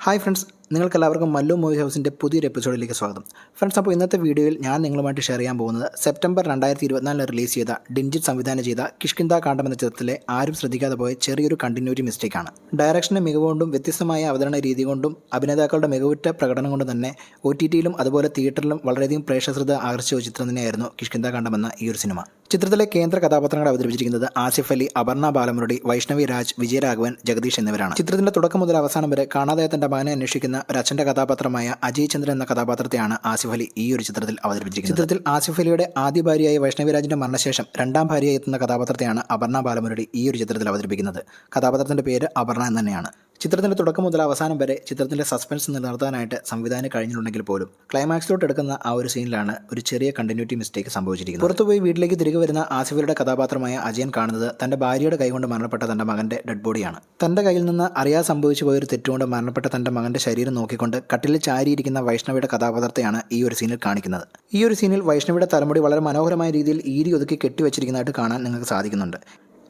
Hi friends, നിങ്ങൾക്കെല്ലാവർക്കും Mallu movie ഹൗസിൻ്റെ പുതിയൊരു എപ്പിസോഡിലേക്ക് സ്വാഗതം. ഫ്രണ്ട്സ്, അപ്പോൾ ഇന്നത്തെ വീഡിയോയിൽ ഞാൻ നിങ്ങളുമായിട്ട് ഷെയർ ചെയ്യാൻ പോകുന്നത് സെപ്റ്റംബർ 2024 റിലീസ് ചെയ്ത ഡിൻജിത് സംവിധാനം ചെയ്ത കിഷ്കിന്ദ കാണ്ഡം എന്ന ചിത്രത്തിലെ ആരും ശ്രദ്ധിക്കാതെ പോയ ചെറിയൊരു കണ്ടിന്യൂറ്റി മിസ്റ്റേക്കാണ്. ഡയറക്ഷൻ്റെ മികവ് കൊണ്ടും വ്യത്യസ്തമായ അവതരണ രീതി കൊണ്ടും അഭിനേതാക്കളുടെ മികവുറ്റ പ്രകടനം കൊണ്ടും തന്നെ OTTയിലും അതുപോലെ തിയേറ്ററിലും വളരെയധികം പ്രേക്ഷകശ്രദ്ധ ആകർഷിച്ച ഒരു ചിത്രം തന്നെയായിരുന്നു കിഷ്കിന്ദ കാണ്ഡം എന്ന ഈ ഒരു സിനിമ. ചിത്രത്തിലെ കേന്ദ്ര കഥാപാത്രങ്ങളെ അവതരിപ്പിച്ചിരിക്കുന്നത് ആസിഫ് അലി, അപർണ ബാലമുരളി, വൈഷ്ണവി രാജ്, വിജയരാഘവൻ, ജഗദീഷ് എന്നിവരാണ്. ചിത്രത്തിന്റെ തുടക്കം മുതൽ അവസാനം വരെ കാണാതായ തന്റെ മകനെ അന്വേഷിക്കുന്ന ഒരു അച്ഛന്റെ കഥാപാത്രമായ അജയ് ചന്ദ്രൻ എന്ന കഥാപാത്രത്തെയാണ് ആസിഫ് അലി ഈ ഒരു ചിത്രത്തിൽ അവതരിപ്പിച്ചിരിക്കുന്നത്. ചിത്രത്തിൽ ആസിഫ് അലിയുടെ ആദ്യ ഭാര്യയായ വൈഷ്ണവി രാജിന്റെ മരണശേഷം രണ്ടാം ഭാര്യയായി എത്തുന്ന കഥാപാത്രത്തെയാണ് അപർണ ബാലമുരളി ഈ ഒരു ചിത്രത്തിൽ അവതരിപ്പിക്കുന്നത്. കഥാപാത്രത്തിന്റെ പേര് അപർണ എന്ന് തന്നെയാണ്. ചിത്രത്തിന്റെ തുടക്കം മുതൽ അവസാനം വരെ ചിത്രത്തിന്റെ സസ്പെൻസ് നിലനിർത്താനായിട്ട് സംവിധാനം കഴിഞ്ഞിട്ടുണ്ടെങ്കിൽ പോലും ക്ലൈമാക്സിലോട്ട് എടുക്കുന്ന ആ ഒരു സീനിലാണ് ഒരു ചെറിയ കണ്ടിന്യൂറ്റി മിസ്റ്റേക്ക് സംഭവിച്ചിരിക്കുന്നത്. പുറത്തുപോയി വീട്ടിലേക്ക് തിരികെ വരുന്ന ആസിഫിയുടെ കഥാപാത്രമായ അജയൻ കാണുന്നത് തന്റെ ഭാര്യയുടെ കൈകൊണ്ട് മരണപ്പെട്ട തന്റെ മകന്റെ ഡെഡ് ബോഡിയാണ്. തന്റെ കയ്യിൽ നിന്ന് അറിയാതെ സംഭവിച്ചു പോയൊരു തെറ്റുകൊണ്ട് മരണപ്പെട്ട തന്റെ മകന്റെ ശരീരം നോക്കിക്കൊണ്ട് കട്ടിലിൽ ചാരിയിരിക്കുന്ന വൈഷ്ണവിയുടെ കഥാപാത്രത്തെയാണ് ഈ ഒരു സീനിൽ കാണിക്കുന്നത്. ഈ ഒരു സീനിൽ വൈഷ്ണവിയുടെ തലമുടി വളരെ മനോഹരമായ രീതിയിൽ ഈരി ഒതുക്കി കെട്ടിവെച്ചിരിക്കുന്നതായിട്ട് കാണാൻ നിങ്ങൾക്ക് സാധിക്കുന്നുണ്ട്.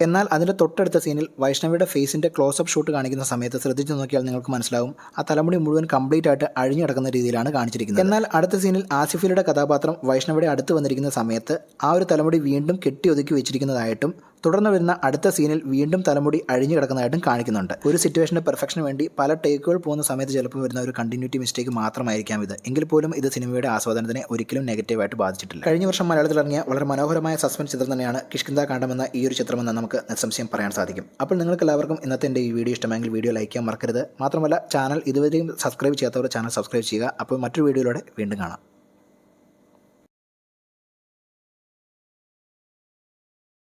എന്നാൽ അതിൻ്റെ തൊട്ടടുത്ത സീനിൽ വൈഷ്ണവിയുടെ ഫേസിൻ്റെ ക്ലോസപ്പ് ഷോട്ട് കാണിക്കുന്ന സമയത്ത് ശ്രദ്ധിച്ചു നോക്കിയാൽ നിങ്ങൾക്ക് മനസ്സിലാവും ആ തലമുടി മുഴുവൻ കംപ്ലീറ്റ് ആയിട്ട് അഴിഞ്ഞു കിടക്കുന്ന രീതിയിലാണ് കാണിച്ചിരിക്കുന്നത്. എന്നാൽ അടുത്ത സീനിൽ ആസിഫിയുടെ കഥാപാത്രം വൈഷ്ണവിയുടെ അടുത്ത് വന്നിരിക്കുന്ന സമയത്ത് ആ ഒരു തലമുടി വീണ്ടും കെട്ടി ഒതുക്കി വെച്ചിരിക്കുന്നതായിട്ടും തുടർന്ന് വരുന്ന അടുത്ത സീനിൽ വീണ്ടും തലമുടി അഴിഞ്ഞു കിടക്കുന്നതായിട്ടും കാണിക്കുന്നുണ്ട്. ഒരു സിറ്റുവേഷൻ്റെ പെർഫെക്ഷന് വേണ്ടി പല ടേക്കുകൾ പോകുന്ന സമയത്ത് ചിലപ്പോൾ വരുന്ന ഒരു കണ്ടിന്യൂറ്റി മിസ്റ്റേക്ക് മാത്രമായിരിക്കാം ഇത്. എങ്കിൽ പോലും ഇത് സിനിമയുടെ ആസ്വാദനത്തിനെ ഒരിക്കലും നെഗറ്റീവായിട്ട് ബാധിച്ചിട്ടില്ല. കഴിഞ്ഞ വർഷം മലയാളത്തിൽ ഇറങ്ങിയ വളരെ മനോഹരമായ സസ്പെൻസ് ചിത്രം തന്നെയാണ് കിഷ്കിന്ദ കാണ്ഡം എന്ന ഈ ഒരു ചിത്രമെന്ന് നമുക്ക് നിസ്സംശയം പറയാൻ സാധിക്കും. അപ്പോൾ നിങ്ങൾക്ക് എല്ലാവർക്കും ഇന്നത്തെ എൻ്റെ ഈ വീഡിയോ ഇഷ്ടമെങ്കിൽ വീഡിയോ ലൈക്ക് ചെയ്യാൻ മറക്കരുത്. മാത്രമല്ല ചാനൽ ഇതുവരെയും സബ്സ്ക്രൈബ് ചെയ്യാത്തവർ ചാനൽ സബ്സ്ക്രൈബ് ചെയ്യുക. അപ്പോൾ മറ്റൊരു വീഡിയോയിലൂടെ വീണ്ടും കാണാം.